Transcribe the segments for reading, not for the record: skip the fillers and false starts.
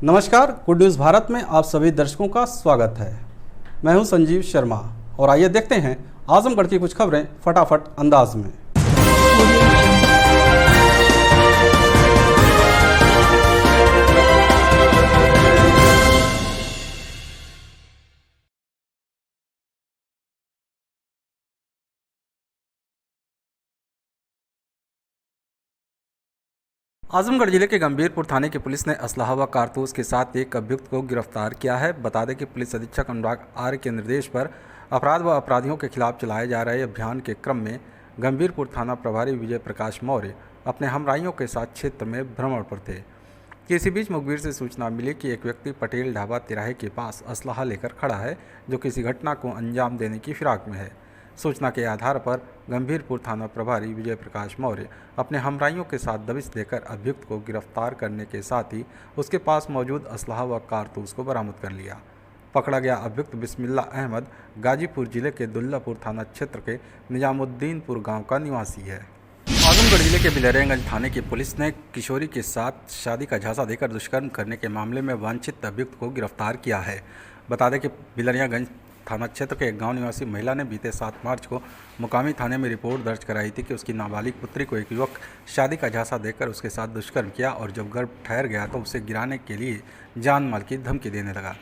नमस्कार, good news Bharat में आप सभी दर्शकों का स्वागत है। मैं हूं संजीव शर्मा और आइए देखते हैं आजमगढ़ की कुछ खबरें फटाफट अंदाज में। आजमगढ़ जिले के गंभीरपुर थाने की पुलिस ने असलाह व कारतूस के साथ एक अभियुक्त को गिरफ्तार किया है। बता दें कि पुलिस अधीक्षक अनुराग आर्य के निर्देश पर अपराध व अपराधियों के खिलाफ चलाए जा रहे अभियान के क्रम में गंभीरपुर थाना प्रभारी विजय प्रकाश मौर्य अपने हमराइयों के साथ क्षेत्र में भ्रमण पर थे कि इसी बीच मुखबिर से सूचना मिली कि एक व्यक्ति पटेल ढाबा तिराहे के पास असलाह लेकर खड़ा है, जो किसी घटना को अंजाम देने की फिराक में है। सूचना के आधार पर गंभीरपुर थाना प्रभारी विजय प्रकाश मौर्य अपने हमराइयों के साथ दबिश देकर अभियुक्त को गिरफ्तार करने के साथ ही उसके पास मौजूद असलाह व कारतूस को बरामद कर लिया। पकड़ा गया अभियुक्त बिस्मिल्लाह अहमद गाजीपुर जिले के दुल्लापुर थाना क्षेत्र के निजामुद्दीनपुर गांव का निवासी है। आजमगढ़ जिले के बिलरियागंज थाने की पुलिस ने किशोरी के साथ शादी का झांसा देकर दुष्कर्म करने के मामले में वांछित अभियुक्त को गिरफ्तार किया है। बता दें कि बिलरियागंज थाना क्षेत्र के एक गांव निवासी महिला ने बीते 7 मार्च को मुकामी थाने में रिपोर्ट दर्ज कराई थी कि उसकी नाबालिग पुत्री को एक युवक शादी का झांसा देकर उसके साथ दुष्कर्म किया और जब गर्भ ठहर गया तो उसे गिराने के लिए जान माल की धमकी देने लगा।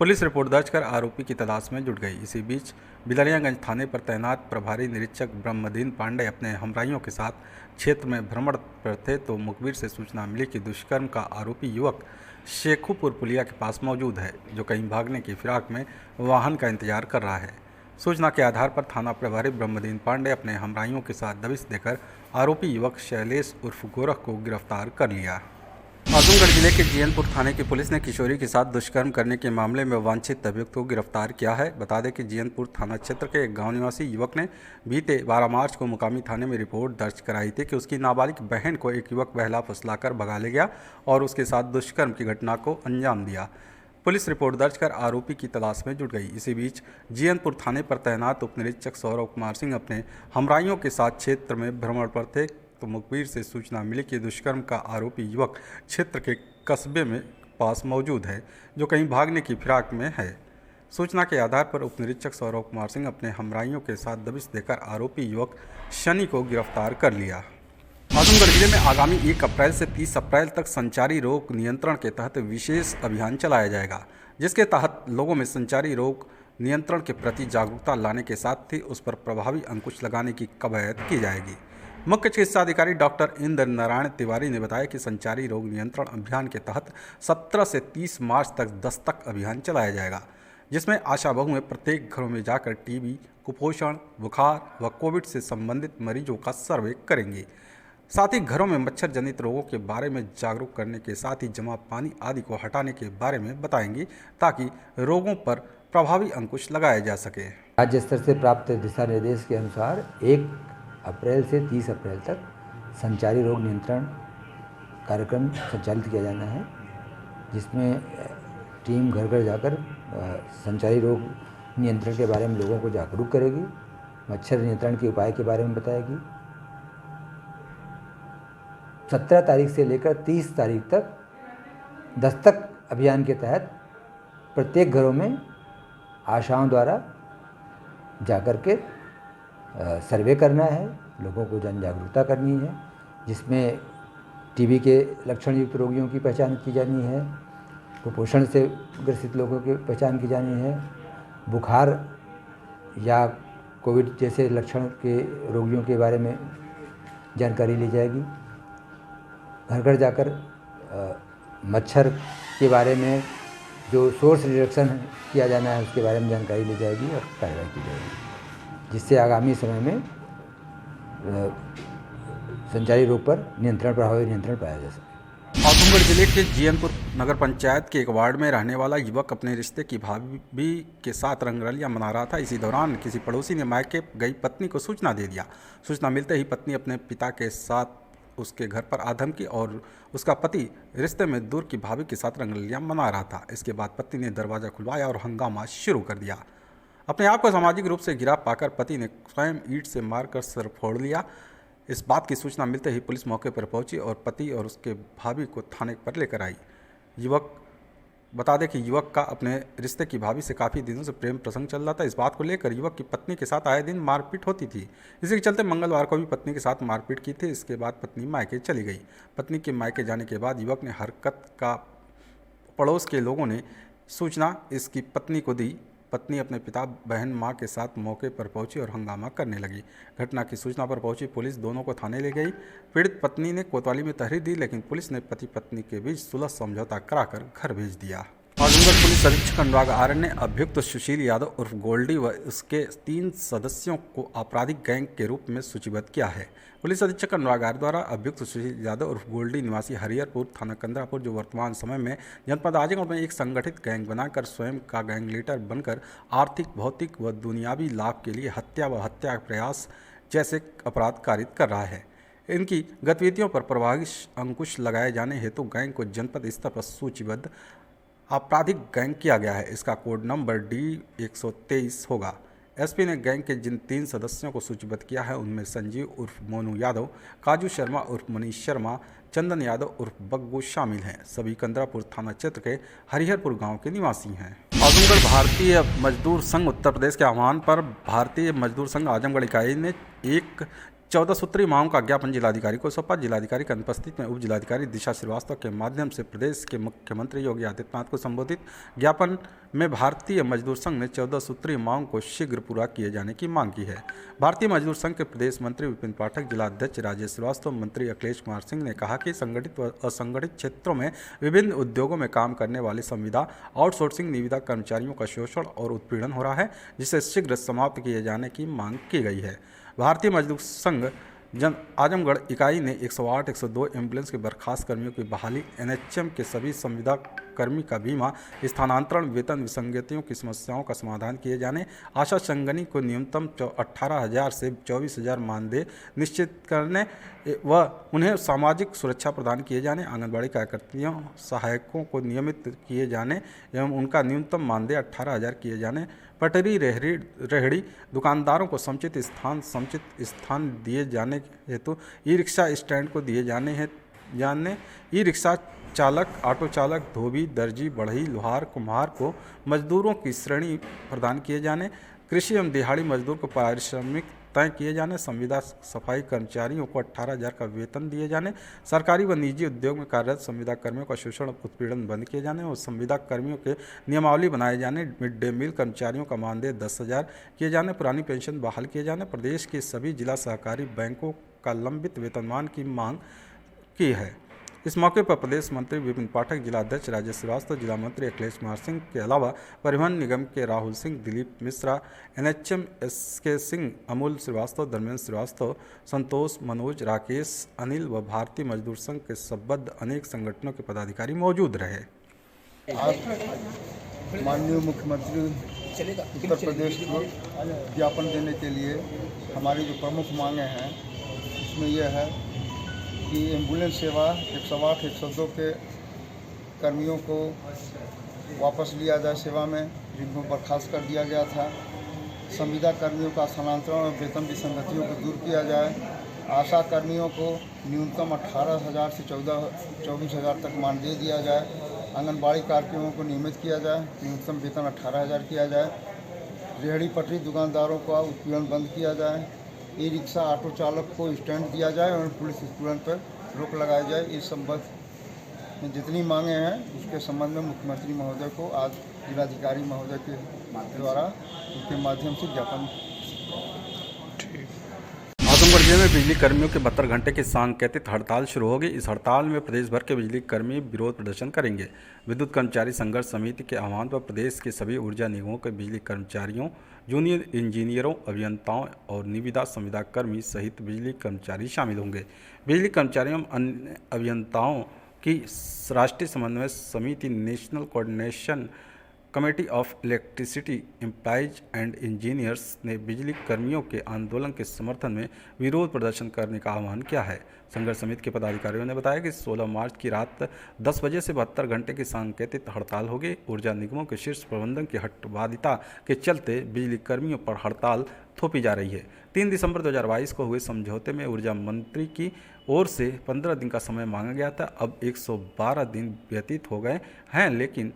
पुलिस रिपोर्ट दर्ज कर आरोपी की तलाश में जुट गई। इसी बीच बिलरियागंज थाने पर तैनात प्रभारी निरीक्षक ब्रह्मदीन पांडे अपने हमराइयों के साथ क्षेत्र में भ्रमण पर थे तो मुखबिर से सूचना मिली कि दुष्कर्म का आरोपी युवक शेखुपुर पुलिया के पास मौजूद है, जो कहीं भागने की फिराक में वाहन का इंतजार कर रहा है। सूचना के आधार पर थाना प्रभारी ब्रह्मदीन पांडे अपने हमराइयों के साथ दबिश देकर आरोपी युवक शैलेश उर्फ गोरख को गिरफ्तार कर लिया। आजमगढ़ जिले के जीयनपुर थाने की पुलिस ने किशोरी के साथ दुष्कर्म करने के मामले में वांछित अभियुक्त को गिरफ्तार किया है। बता दें कि जीयनपुर थाना क्षेत्र के एक गांव निवासी युवक ने बीते 12 मार्च को मुकामी थाने में रिपोर्ट दर्ज कराई थी कि उसकी नाबालिग बहन को एक युवक बहला फुसलाकर भगा ले गया और उसके साथ दुष्कर्म की घटना को अंजाम दिया। पुलिस रिपोर्ट दर्ज कर आरोपी की तलाश में जुट गई। इसी बीच जीयनपुर थाने पर तैनात उप निरीक्षक सौरव कुमार सिंह अपने हमराइयों के साथ क्षेत्र में भ्रमण पर थे तो मुखबिर से सूचना मिली कि दुष्कर्म का आरोपी युवक क्षेत्र के कस्बे में पास मौजूद है, जो कहीं भागने की फिराक में है। सूचना के आधार पर उप निरीक्षक सौरव कुमार सिंह अपने हमराइयों के साथ दबिश देकर आरोपी युवक शनि को गिरफ्तार कर लिया। आजमगढ़ जिले में आगामी 1 अप्रैल से 30 अप्रैल तक संचारी रोग नियंत्रण के तहत विशेष अभियान चलाया जाएगा, जिसके तहत लोगों में संचारी रोग नियंत्रण के प्रति जागरूकता लाने के साथ ही उस पर प्रभावी अंकुश लगाने की कवायद की जाएगी। मुख्य चिकित्सा अधिकारी डॉक्टर इंद्र नारायण तिवारी ने बताया कि संचारी रोग नियंत्रण अभियान के तहत 17 से 30 मार्च तक दस्तक अभियान चलाया जाएगा, जिसमें आशा बहुएं प्रत्येक घरों में जाकर टीबी, कुपोषण, बुखार व कोविड से संबंधित मरीजों का सर्वे करेंगी। साथ ही घरों में मच्छर जनित रोगों के बारे में जागरूक करने के साथ ही जमा पानी आदि को हटाने के बारे में बताएंगी, ताकि रोगों पर प्रभावी अंकुश लगाया जा सके। राज्य स्तर से प्राप्त दिशा निर्देश के अनुसार 1 अप्रैल से 30 अप्रैल तक संचारी रोग नियंत्रण कार्यक्रम संचालित किया जाना है, जिसमें टीम घर घर जाकर संचारी रोग नियंत्रण के बारे में लोगों को जागरूक करेगी, मच्छर नियंत्रण के उपाय के बारे में बताएगी। 17 तारीख से लेकर 30 तारीख तक दस्तक अभियान के तहत प्रत्येक घरों में आशाओं द्वारा जाकर के सर्वे करना है, लोगों को जन जागरूकता करनी है, जिसमें टीबी के लक्षण युक्त रोगियों की पहचान की जानी है, कुपोषण से ग्रसित लोगों की पहचान की जानी है, बुखार या कोविड जैसे लक्षण के रोगियों के बारे में जानकारी ली जाएगी। घर घर जाकर मच्छर के बारे में जो सोर्स रिडक्शन किया जाना है उसके बारे में जानकारी ली जाएगी और कार्रवाई की जाएगी, जिससे आगामी समय में संचारी रोग पर प्रभावी नियंत्रण पाया जा सके। आजमगढ़ जिले के जीयनपुर नगर पंचायत के एक वार्ड में रहने वाला युवक अपने रिश्ते की भाभी के साथ रंगरलियां मना रहा था। इसी दौरान किसी पड़ोसी ने मायके गई पत्नी को सूचना दे दिया। सूचना मिलते ही पत्नी अपने पिता के साथ उसके घर पर आ धमकी और उसका पति रिश्ते में दूर की भाभी के साथ रंगरलियां मना रहा था। इसके बाद पत्नी ने दरवाज़ा खुलवाया और हंगामा शुरू कर दिया। अपने आप को सामाजिक रूप से घिरा पाकर पति ने स्वयं ईंट से मारकर सर फोड़ लिया। इस बात की सूचना मिलते ही पुलिस मौके पर पहुंची और पति और उसके भाभी को थाने पर लेकर आई। युवक बता दें कि युवक का अपने रिश्ते की भाभी से काफ़ी दिनों से प्रेम प्रसंग चल रहा था। इस बात को लेकर युवक की पत्नी के साथ आए दिन मारपीट होती थी। इसी के चलते मंगलवार को भी पत्नी के साथ मारपीट की थी। इसके बाद पत्नी मायके चली गई। पत्नी के मायके जाने के बाद युवक ने हरकत का पड़ोस के लोगों ने सूचना इसकी पत्नी को दी। पत्नी अपने पिता, बहन, मां के साथ मौके पर पहुंची और हंगामा करने लगी। घटना की सूचना पर पहुंची पुलिस दोनों को थाने ले गई। पीड़ित पत्नी ने कोतवाली में तहरीर दी, लेकिन पुलिस ने पति पत्नी के बीच सुलह समझौता कराकर घर भेज दिया। आजमगढ़ पुलिस अधीक्षक अनुराग आर्य ने अभियुक्त सुशील यादव उर्फ गोल्डी व उसके 3 सदस्यों को आपराधिक गैंग के रूप में सूचीबद्ध किया है। पुलिस अधीक्षक अनुराग आर्य द्वारा अभियुक्त सुशील यादव उर्फ गोल्डी निवासी हरिहरपुर थाना कंदरापुर, जो वर्तमान समय में जनपद आजमगढ़ में एक संगठित गैंग बनाकर स्वयं का गैंग लीडर बनकर आर्थिक, भौतिक व दुनियावी लाभ के लिए हत्या व हत्या प्रयास जैसे अपराध कारित कर रहा है। इनकी गतिविधियों पर प्रभावी अंकुश लगाए जाने हेतु गैंग को जनपद स्तर पर सूचीबद्ध आपराधिक गैंग किया गया है। इसका कोड नंबर D123 होगा। एसपी ने गैंग के जिन 3 सदस्यों को सूचीबद्ध किया है उनमें संजीव उर्फ मोनू यादव, काजू शर्मा उर्फ मनीष शर्मा, चंदन यादव उर्फ बग्गू शामिल हैं। सभी कंदरापुर थाना क्षेत्र के हरिहरपुर गांव के निवासी हैं। आजमगढ़ भारतीय मजदूर संघ उत्तर प्रदेश के आह्वान पर भारतीय मजदूर संघ आजमगढ़ इकाई ने एक 14 सूत्री मांगों का ज्ञापन जिलाधिकारी को सौंपा। जिलाधिकारी की अनुपस्थिति में उप जिलाधिकारी दिशा श्रीवास्तव के माध्यम से प्रदेश के मुख्यमंत्री योगी आदित्यनाथ को संबोधित ज्ञापन में भारतीय मजदूर संघ ने 14 सूत्री मांग को शीघ्र पूरा किए जाने की मांग की है। भारतीय मजदूर संघ के प्रदेश मंत्री विपिन पाठक, जिला अध्यक्ष राजेश श्रीवास्तव, मंत्री अखिलेश कुमार सिंह ने कहा कि संगठित व असंगठित क्षेत्रों में विभिन्न उद्योगों में काम करने वाले संविदा, आउटसोर्सिंग निविदा कर्मचारियों का शोषण और उत्पीड़न हो रहा है, जिसे शीघ्र समाप्त किए जाने की मांग की गई है। भारतीय मजदूर संघ आजमगढ़ इकाई ने 108, 102 एम्बुलेंस के बर्खास्त कर्मियों की बहाली, NHM के सभी संविदा कर्मी का बीमा, स्थानांतरण, वेतन विसंगतियों की समस्याओं का समाधान किए जाने, आशा संगनी को न्यूनतम 18,000 से 24,000 मानदेय निश्चित करने व उन्हें सामाजिक सुरक्षा प्रदान किए जाने, आंगनबाड़ी कार्यकर्तियों सहायकों को नियमित किए जाने एवं उनका न्यूनतम मानदेय 18,000 किए जाने, पटरी रेहड़ी दुकानदारों को समुचित स्थान दिए जाने हेतु ई-रिक्शा स्टैंड को दिए जाने ई-रिक्शा चालक, ऑटो चालक, धोबी, दर्जी, बढ़ई, लोहार, कुम्हार को मजदूरों की श्रेणी प्रदान किए जाने, कृषि एवं दिहाड़ी मजदूर को पारिश्रमिक तय किए जाने, संविदा सफाई कर्मचारियों को 18,000 का वेतन दिए जाने, सरकारी व निजी उद्योग में कार्यरत संविदा कर्मियों का शोषण उत्पीड़न बंद किए जाने और संविदा कर्मियों के नियमावली बनाए जाने, मिड डे मील कर्मचारियों का मानदेय 10,000 किए जाने, पुरानी पेंशन बहाल किए जाने, प्रदेश के सभी जिला सहकारी बैंकों का लंबित वेतनमान की मांग की है। इस मौके पर प्रदेश मंत्री विपिन पाठक, जिला अध्यक्ष राजेश श्रीवास्तव, जिला मंत्री अखिलेश कुमार सिंह के अलावा परिवहन निगम के राहुल सिंह, दिलीप मिश्रा, NHM SK सिंह, अमूल श्रीवास्तव, धर्मेंद्र श्रीवास्तव, संतोष, मनोज, राकेश, अनिल व भारतीय मजदूर संघ के संबद्ध अनेक संगठनों के पदाधिकारी मौजूद रहे। आज माननीय मुख्यमंत्री उत्तर प्रदेश को ज्ञापन देने के लिए हमारी जो प्रमुख मांगें हैं उसमें यह है कि एम्बुलेंस सेवा 108, 102 के कर्मियों को वापस लिया जाए सेवा में, जिनको बर्खास्त कर दिया गया था। संविदा कर्मियों का स्थानांतरण और वेतन विसंगतियों को दूर किया जाए। आशा कर्मियों को न्यूनतम 18,000 से 24,000 तक मानदेय दिया जाए। आंगनबाड़ी कार्यक्रमों को नियमित किया जाए, न्यूनतम वेतन 18,000 किया जाए। रेहड़ी पटरी दुकानदारों का उत्पीड़न बंद किया जाए। ई-रिक्शा ऑटो चालक को स्टैंड दिया जाए और पुलिस उत्पीड़न पर रोक लगाई जाए। इस संबंध में जितनी मांगे हैं उसके संबंध में मुख्यमंत्री महोदय को आज जिलाधिकारी महोदय के द्वारा उनके माध्यम से ज्ञापन। आजमगढ़ जिले में बिजली कर्मियों के 72 घंटे की सांकेतिक हड़ताल शुरू होगी। इस हड़ताल में प्रदेश भर के बिजली कर्मी विरोध प्रदर्शन करेंगे। विद्युत कर्मचारी संघर्ष समिति के आह्वान पर प्रदेश के सभी ऊर्जा निगमों के बिजली कर्मचारियों, जूनियर इंजीनियरों, अभियंताओं और निविदा संविदा कर्मी सहित बिजली कर्मचारी शामिल होंगे। बिजली कर्मचारियों और अन्य अभियंताओं की राष्ट्रीय समन्वय समिति national coordination committee of electricity employees and engineers ने बिजली कर्मियों के आंदोलन के समर्थन में विरोध प्रदर्शन करने का आह्वान किया है। संघर्ष समिति के पदाधिकारियों ने बताया कि 16 मार्च की रात 10 बजे से 72 घंटे की सांकेतिक हड़ताल होगी। ऊर्जा निगमों के शीर्ष प्रबंधन की हटवादिता के चलते बिजली कर्मियों पर हड़ताल थोपी जा रही है। 3 दिसंबर 2022 को हुए समझौते में ऊर्जा मंत्री की ओर से 15 दिन का समय मांगा गया था। अब 112 दिन व्यतीत हो गए हैं, लेकिन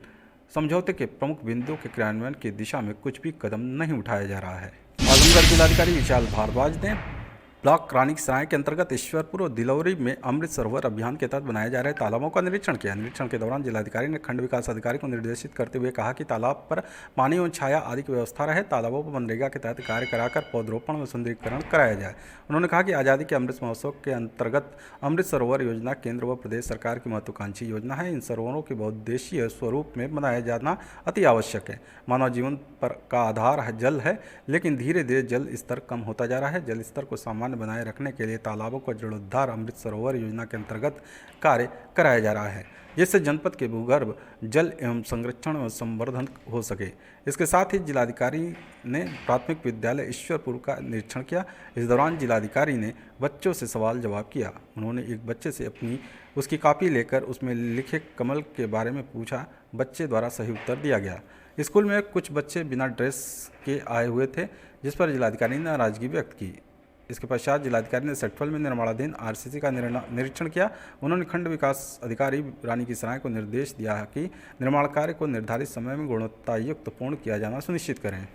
समझौते के प्रमुख बिंदुओं के क्रियान्वयन की दिशा में कुछ भी कदम नहीं उठाया जा रहा है। आजमगढ़ जिलाधिकारी विशाल भारद्वाज ने ब्लॉक रानी की सराय के अंतर्गत ईश्वरपुर और दिलौरी में अमृत सरोवर अभियान के तहत बनाए जा रहे तालाबों का निरीक्षण किया। निरीक्षण के दौरान जिलाधिकारी ने खंड विकास अधिकारी को निर्देशित करते हुए कहा कि तालाब पर पानी एवं छाया आदि की व्यवस्था रहे। तालाबों पर मनरेगा के तहत कार्य कराकर पौधरोपण व सुंदरीकरण कराया जाए। उन्होंने कहा कि आज़ादी के अमृत महोत्सव के अंतर्गत अमृत सरोवर योजना केंद्र व प्रदेश सरकार की महत्वाकांक्षी योजना है। इन सरोवरों के बहुउद्देशीय स्वरूप में बनाया जाना अति आवश्यक है। मानव जीवन पर का आधार जल है, लेकिन धीरे धीरे जल स्तर कम होता जा रहा है। जल स्तर को सामान्य बनाए रखने के लिए तालाबों का जीर्णोद्धार अमृत सरोवर योजना के अंतर्गत कार्य कराया जा रहा है, जिससे जनपद के भूगर्भ जल एवं संरक्षण व संवर्धन हो सके। इसके साथ ही जिलाधिकारी ने प्राथमिक विद्यालय ईश्वरपुर का निरीक्षण किया। इस दौरान जिलाधिकारी ने बच्चों से सवाल जवाब किया। उन्होंने एक बच्चे से उसकी कॉपी लेकर उसमें लिखे कमल के बारे में पूछा। बच्चे द्वारा सही उत्तर दिया गया। स्कूल में कुछ बच्चे बिना ड्रेस के आए हुए थे, जिस पर जिलाधिकारी ने नाराजगी व्यक्त की। इसके पश्चात जिलाधिकारी ने सेक्टफल में निर्माणाधीन आरसीसी का निरीक्षण किया। उन्होंने खंड विकास अधिकारी रानी की सराय को निर्देश दिया कि निर्माण कार्य को निर्धारित समय में गुणवत्तायुक्त पूर्ण किया जाना सुनिश्चित करें।